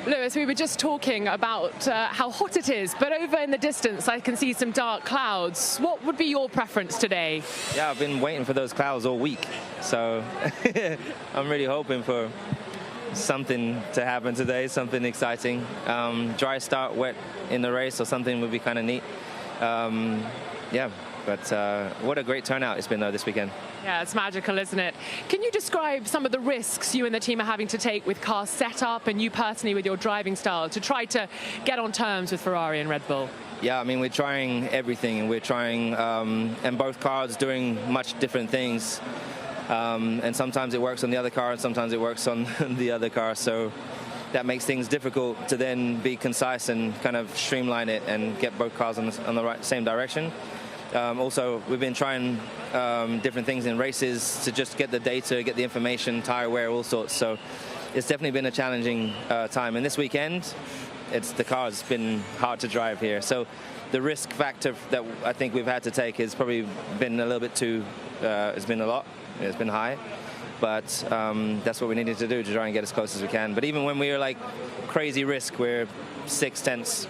Lewis, we were just talking about how hot it is, but over in the distance I can see some dark clouds. What would be your preference today? Yeah, I've been waiting for those clouds all week, so I'm really hoping for something to happen today, something exciting. Dry start, wet in the race or something would be kind of neat. Yeah, but what a great turnout it's been though this weekend. Yeah, it's magical, isn't it? Can you describe some of the risks you and the team are having to take with car setup and you personally with your driving style to try to get on terms with Ferrari and Red Bull? Yeah, I mean, we're trying everything, and we're trying, and both cars doing much different things. And sometimes it works on the other car, and sometimes it works on the other car. So that makes things difficult to then be concise and kind of streamline it and get both cars on the same direction. Also, we've been trying different things in races to just get the data, get the information, tire wear, all sorts. So it's definitely been a challenging time. And this weekend, the car's been hard to drive here. So the risk factor that I think we've had to take has probably been a little bit too, it's been a lot, it's been high. But that's what we needed to do to try and get as close as we can. But even when we were like crazy risk, we're 6/10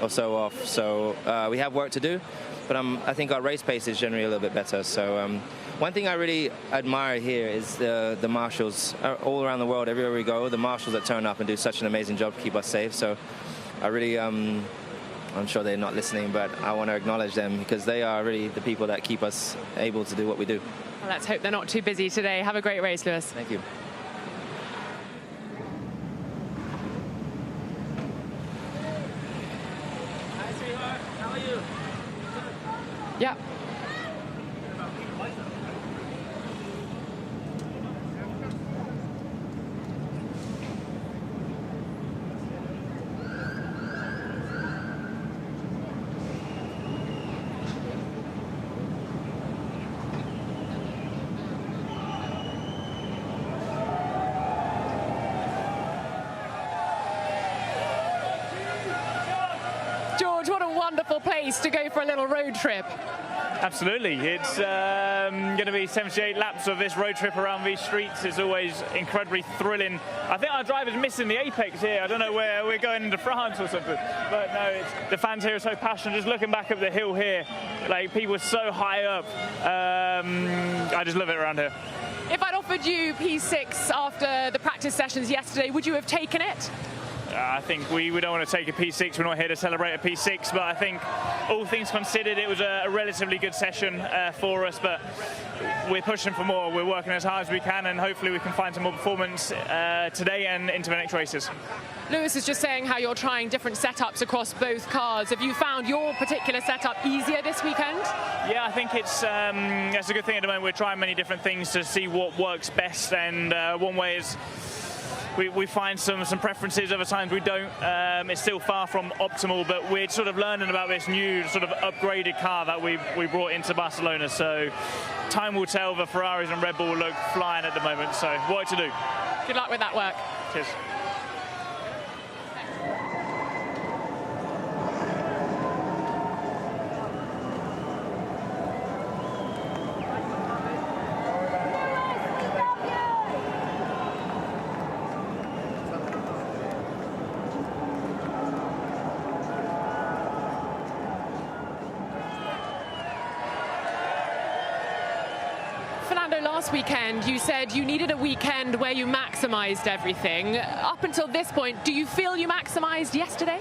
or so off. So we have work to do. But I think our race pace is generally a little bit better. So one thing I really admire here is the marshals all around the world, everywhere we go, the marshals that turn up and do such an amazing job to keep us safe. So I really, I'm sure they're not listening, but I want to acknowledge them because they are really the people that keep us able to do what we do. Well, let's hope they're not too busy today. Have a great race, Lewis. Thank you. Yeah. George, what a wonderful place to go for a little road trip. Absolutely. It's going to be 78 laps of this road trip around these streets. It's always incredibly thrilling. I think our driver's missing the apex here. I don't know where we're going into France or something. But no, the fans here are so passionate. Just looking back up the hill here, like people are so high up. I just love it around here. If I'd offered you P6 after the practice sessions yesterday, would you have taken it? I think we don't want to take a P6. We're not here to celebrate a P6, but I think all things considered, it was a relatively good session for us, but we're pushing for more. We're working as hard as we can, and hopefully we can find some more performance today and into the next races. Lewis is just saying how you're trying different setups across both cars. Have you found your particular setup easier this weekend? Yeah, I think that's a good thing at the moment. We're trying many different things to see what works best, and one way is we find some preferences, other times we don't. It's still far from optimal, but we're sort of learning about this new sort of upgraded car that we brought into Barcelona. So time will tell. The Ferraris and Red Bull look flying at the moment, so what to do. Good luck with that work. Cheers. Last weekend, you said you needed a weekend where you maximized everything. Up until this point, do you feel you maximized yesterday?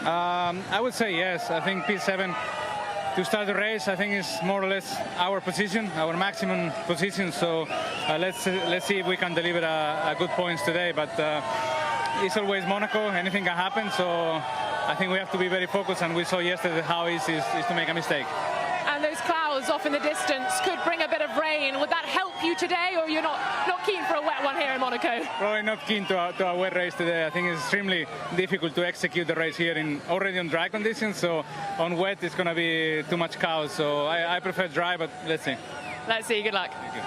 I would say yes. I think P7 to start the race, I think is more or less our position, our maximum position. So let's see if we can deliver a good points today. But it's always Monaco. Anything can happen. So I think we have to be very focused. And we saw yesterday how easy it is to make a mistake. And those clouds off in the distance could bring a bit of rain. Would that help you today, or you're not keen for a wet one here in Monaco? Probably not keen to a wet race today. I think it's extremely difficult to execute the race here already on dry conditions. So on wet, it's going to be too much chaos. So I prefer dry, but let's see. Let's see. Good luck. Thank you.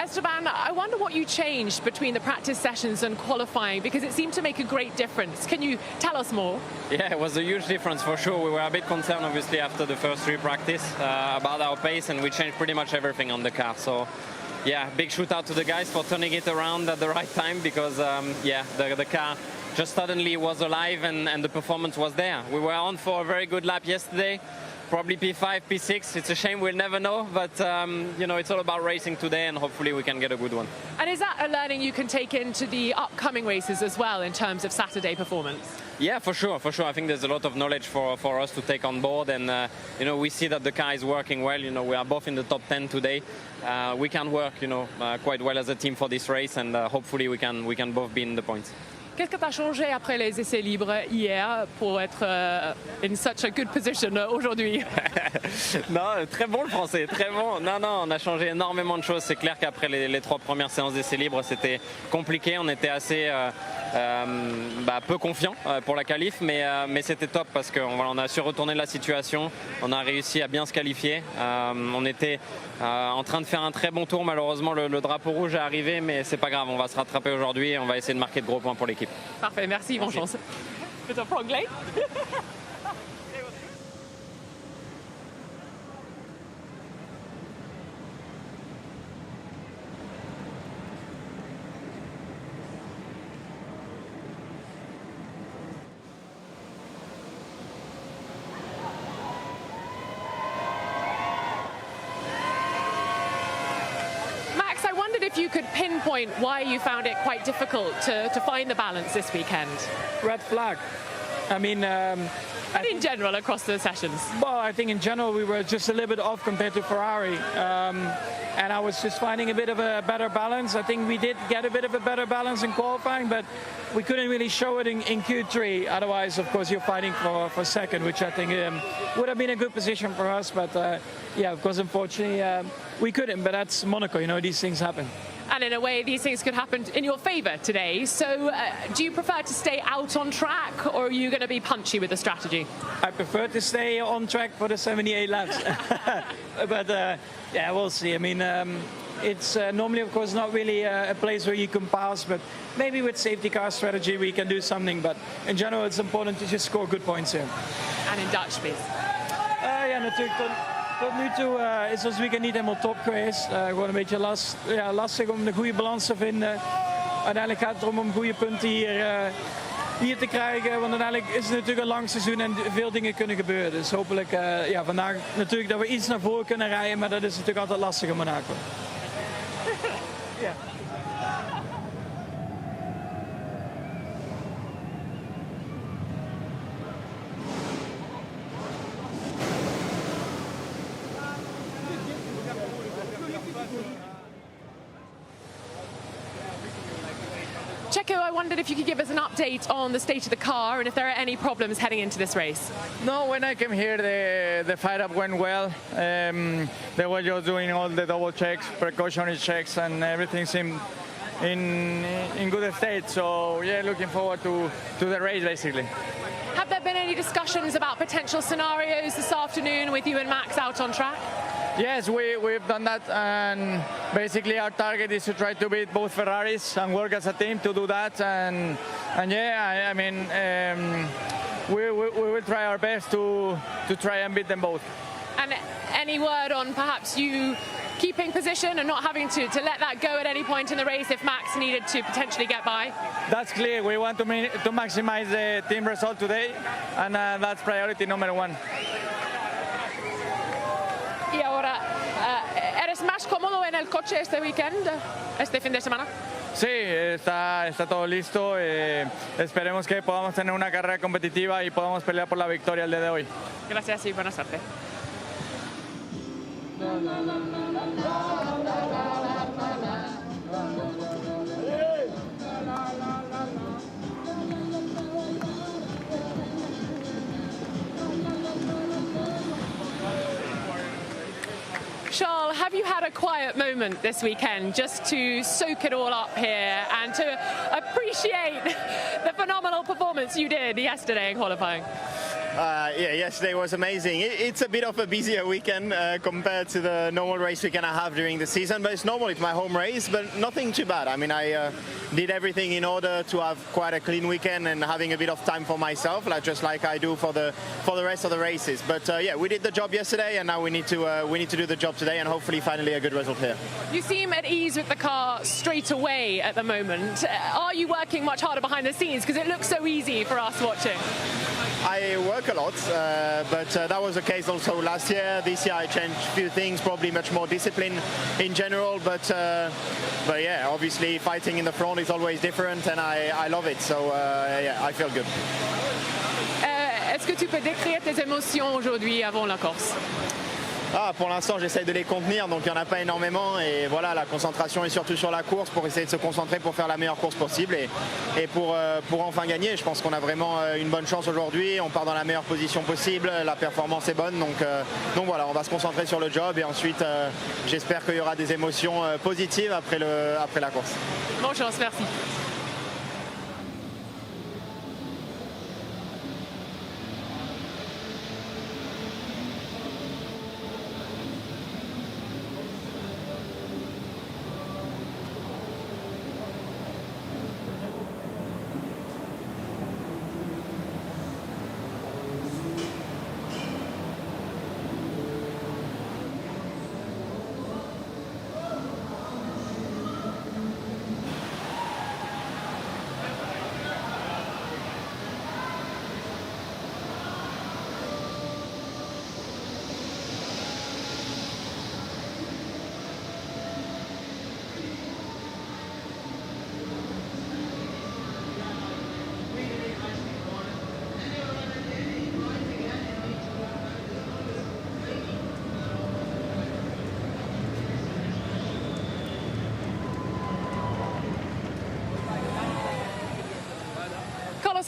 Esteban, I wonder what you changed between the practice sessions and qualifying, because it seemed to make a great difference. Can you tell us more? Yeah, it was a huge difference for sure. We were a bit concerned, obviously, after the first three practice about our pace, and we changed pretty much everything on the car. So, yeah, big shout out to the guys for turning it around at the right time, because, yeah, the car just suddenly was alive and the performance was there. We were on for a very good lap yesterday. Probably P5, P6. It's a shame, we'll never know, but you know, it's all about racing today, and hopefully we can get a good one. And is that a learning you can take into the upcoming races as well in terms of Saturday performance? Yeah, for sure. I think there's a lot of knowledge for us to take on board, and you know, we see that the car is working well. You know, we are both in the top 10 today. We can work, you know, quite well as a team for this race, and hopefully we can both be in the points. Qu'est-ce que tu as changé après les essais libres hier pour être in such a good position aujourd'hui? Non, très bon le français, très bon. Non, on a changé énormément de choses. C'est clair qu'après les trois premières séances d'essais libres, c'était compliqué. On était assez peu confiants pour la qualif, mais c'était top parce qu'on a su retourner la situation. On a réussi à bien se qualifier. On était en train de faire un très bon tour. Malheureusement, le drapeau rouge est arrivé, mais c'est pas grave. On va se rattraper aujourd'hui et on va essayer de marquer de gros points pour l'équipe. Parfait, merci, bonne chance. Bit of anglais. If you could pinpoint why you found it quite difficult to find the balance this weekend. Red flag. I mean, and in general across the sessions? Well, I think in general we were just a little bit off compared to Ferrari. And I was just finding a bit of a better balance. I think we did get a bit of a better balance in qualifying, but we couldn't really show it in Q3. Otherwise, of course, you're fighting for second, which I think would have been a good position for us. But yeah, of course, unfortunately, we couldn't. But that's Monaco, you know, these things happen. And in a way, these things could happen in your favour today. So do you prefer to stay out on track, or are you going to be punchy with the strategy? I prefer to stay on track for the 78 laps. But yeah, we'll see. I mean, it's normally, of course, not really a place where you can pass, but maybe with safety car strategy we can do something. But in general, it's important to just score good points here. And in Dutch, please. Ja, natuurlijk. Tot nu toe is ons weekend niet helemaal top geweest. Gewoon een beetje lastig om de goede balans te vinden. Uiteindelijk gaat het erom om goede punten hier te krijgen. Want uiteindelijk is het natuurlijk een lang seizoen en veel dingen kunnen gebeuren. Dus hopelijk vandaag natuurlijk dat we iets naar voren kunnen rijden. Maar dat is natuurlijk altijd lastig in Monaco. Ja. Checo, I wondered if you could give us an update on the state of the car and if there are any problems heading into this race. No, when I came here, the fire-up went well. They were just doing all the double checks, precautionary checks, and everything seemed in good state. So, yeah, looking forward to the race, basically. Have there been any discussions about potential scenarios this afternoon with you and Max out on track? Yes, we've done that, and basically our target is to try to beat both Ferraris and work as a team to do that. And yeah, I mean, we will try our best to try and beat them both. And any word on perhaps you keeping position and not having to let that go at any point in the race if Max needed to potentially get by? That's clear. We want to maximize the team result today, and that's priority number one. Y ahora, ¿eres más cómodo en el coche este weekend, este fin de semana? Sí, está todo listo. Esperemos que podamos tener una carrera competitiva y podamos pelear por la victoria el día de hoy. Gracias y buena suerte. Charles, have you had a quiet moment this weekend just to soak it all up here and to appreciate the phenomenal performance you did yesterday in qualifying? Yeah, yesterday was amazing. It's a bit of a busier weekend compared to the normal race weekend I have during the season, but it's normal, it's my home race, but nothing too bad. I mean, I did everything in order to have quite a clean weekend and having a bit of time for myself, just like I do for the rest of the races. But yeah, we did the job yesterday, and now we need to do the job today, and hopefully finally a good result here. You seem at ease with the car straight away at the moment. Are you working much harder behind the scenes? Because it looks so easy for us watching. I work a lot, but that was the case also last year. This year I changed a few things, probably much more discipline in general, but yeah, obviously fighting in the front is always different, and I love it, so yeah, I feel good. Est-ce que tu peux décrire tes émotions aujourd'hui avant la course? Pour l'instant, j'essaie de les contenir, donc il n'y en a pas énormément. Et voilà, la concentration est surtout sur la course pour essayer de se concentrer pour faire la meilleure course possible et pour enfin gagner. Je pense qu'on a vraiment une bonne chance aujourd'hui. On part dans la meilleure position possible, la performance est bonne. Donc voilà, on va se concentrer sur le job et ensuite, j'espère qu'il y aura des émotions positives après la course. Bonne chance, merci.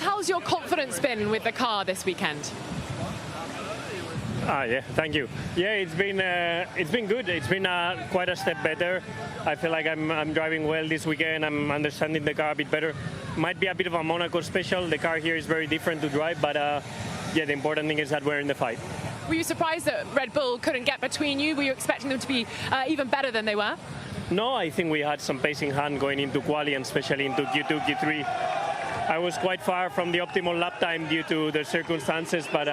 How's your confidence been with the car this weekend? Yeah, thank you. Yeah, it's been good. It's been quite a step better. I feel like I'm driving well this weekend. I'm understanding the car a bit better. Might be a bit of a Monaco special. The car here is very different to drive, but yeah, the important thing is that we're in the fight. Were you surprised that Red Bull couldn't get between you? Were you expecting them to be even better than they were? No, I think we had some pace in hand going into quali and especially into Q2, Q3. I was quite far from the optimal lap time due to the circumstances, but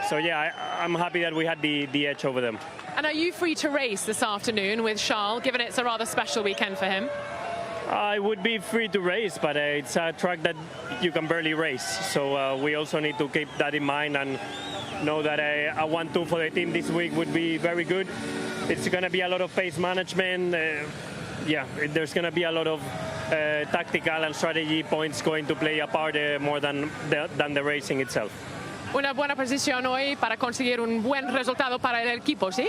so yeah, I'm happy that we had the edge over them. And are you free to race this afternoon with Charles, given it's a rather special weekend for him? I would be free to race, but it's a track that you can barely race. So we also need to keep that in mind and know that a 1-2 for the team this week would be very good. It's going to be a lot of pace management. Yeah, there's going to be a lot of tactical and strategy points going to play a part more than the racing itself. Una buena posición hoy para conseguir un buen resultado para el equipo, ¿sí?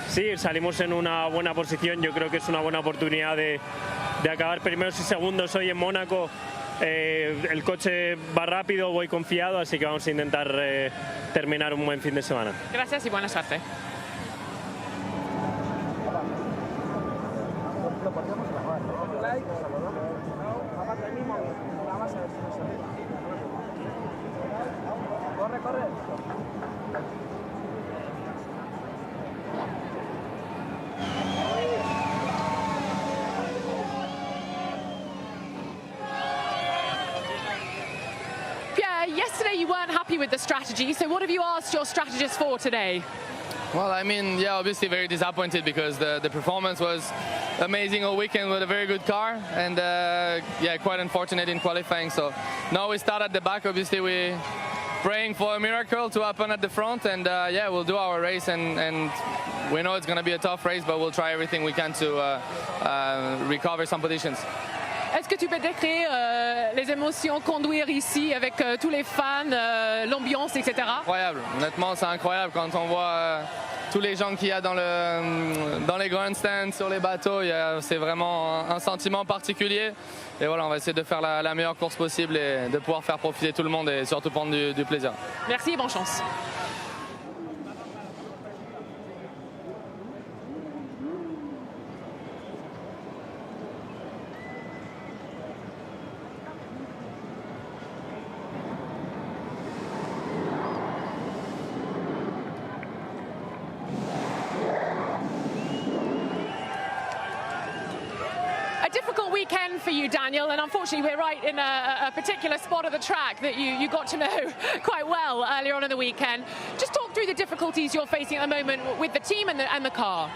Sí, salimos en una buena posición. Yo creo que es una buena oportunidad de acabar primeros y segundos hoy en Mónaco. El coche va rápido, voy confiado, así que vamos a intentar terminar un buen fin de semana. Gracias y buena suerte. Yesterday you weren't happy with the strategy, so what have you asked your strategist for today? Well, I mean, yeah, obviously very disappointed because the performance was amazing all weekend with a very good car, and yeah, quite unfortunate in qualifying. So now we start at the back. Obviously, we're praying for a miracle to happen at the front, and yeah, we'll do our race, and we know it's going to be a tough race, but we'll try everything we can to recover some positions. Est-ce que tu peux décrire les émotions, conduire ici avec tous les fans, l'ambiance, etc. Incroyable, honnêtement c'est incroyable quand on voit tous les gens qu'il y a dans les grandstands, sur les bateaux, c'est vraiment un sentiment particulier. Et voilà, on va essayer de faire la meilleure course possible et de pouvoir faire profiter tout le monde et surtout prendre du plaisir. Merci et bonne chance. Difficult weekend for you, Daniel, and unfortunately we're right in a particular spot of the track that you got to know quite well earlier on in the weekend. Just talk through the difficulties you're facing at the moment with the team and the car.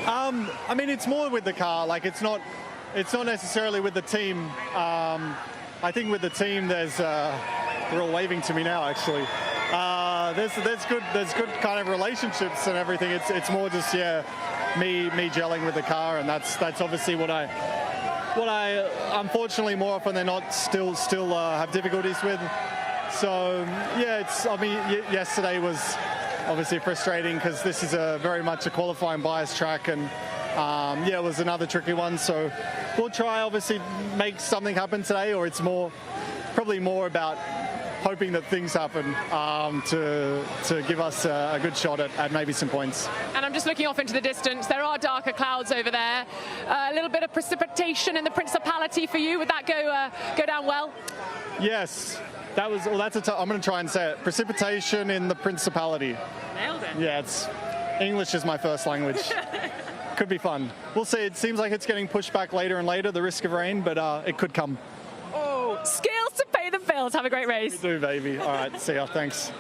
I mean, it's more with the car. Like it's not necessarily with the team. I think with the team, they're all waving to me now. Actually, there's good kind of relationships and everything. It's more just me gelling with the car, and that's obviously what I unfortunately more often than not still have difficulties with. So yeah, yesterday was obviously frustrating because this is very much a qualifying bias track, and yeah, it was another tricky one. So we'll try obviously make something happen today, or it's probably more about hoping that things happen to give us a good shot at maybe some points. And I'm just looking off into the distance. There are darker clouds over there. A little bit of precipitation in the Principality for you. Would that go down well? Yes. I'm going to try and say it. Precipitation in the Principality. Nailed it. Yeah, English is my first language. Could be fun. We'll see. It seems like it's getting pushed back later and later, the risk of rain, but it could come. Oh, skills to pay the bills. Have a great race. We do, baby. All right, see ya. Thanks.